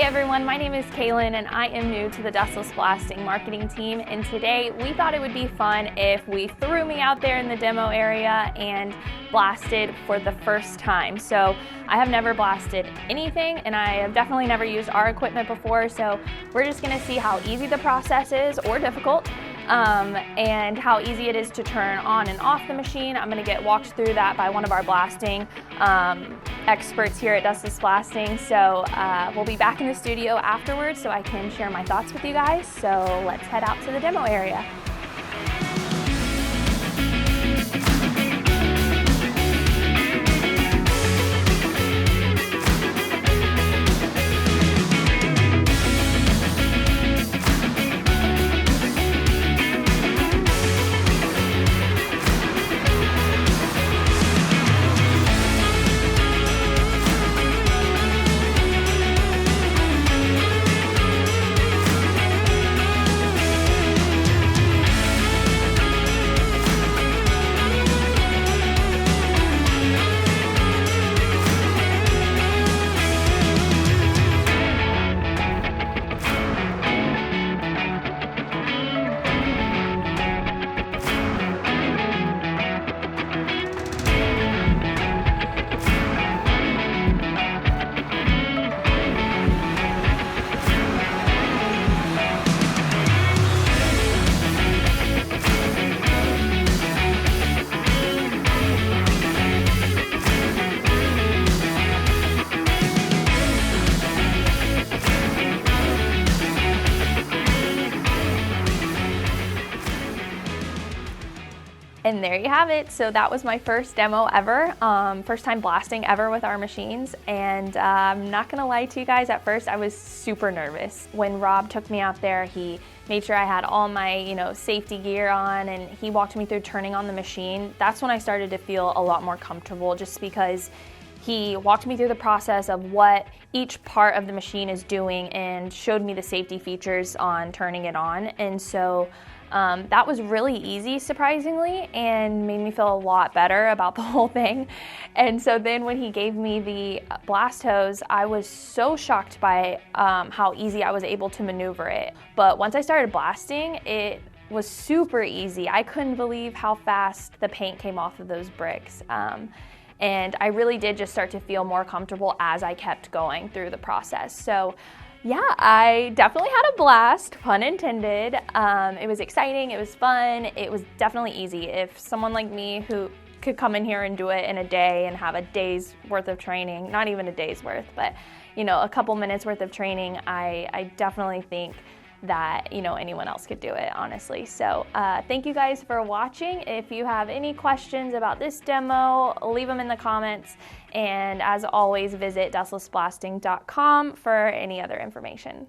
everyone, my name is Kaylyn and I am new to the Dustless Blasting marketing team, and today we thought it would be fun if we threw me out there in the demo area and blasted for the first time. So I have never blasted anything and I have definitely never used our equipment before, so we're just going to see how easy the process is or difficult. And how easy it is to turn on and off the machine. I'm going to get walked through that by one of our blasting experts here at Dustless Blasting. So we'll be back in the studio afterwards so I can share my thoughts with you guys. So let's head out to the demo area. And there you have it. So that was my first demo ever, first time blasting ever with our machines. And I'm not gonna lie to you guys, at first I was super nervous. When Rob took me out there, he made sure I had all my safety gear on, and he walked me through turning on the machine. That's when I started to feel a lot more comfortable, just because he walked me through the process of what each part of the machine is doing and showed me the safety features on turning it on. And so that was really easy, surprisingly, and made me feel a lot better about the whole thing. And so then when he gave me the blast hose, I was so shocked by how easy I was able to maneuver it. But once I started blasting, it was super easy. I couldn't believe how fast the paint came off of those bricks. And I really did just start to feel more comfortable as I kept going through the process. So yeah, I definitely had a blast, pun intended. It was exciting, it was fun, it was definitely easy. If someone like me who could come in here and do it in a day and have a day's worth of training, not even a day's worth, but a couple minutes worth of training, I definitely think that anyone else could do it, honestly. So thank you guys for watching. If you have any questions about this demo, leave them in the comments, and as always, visit dustlessblasting.com for any other information.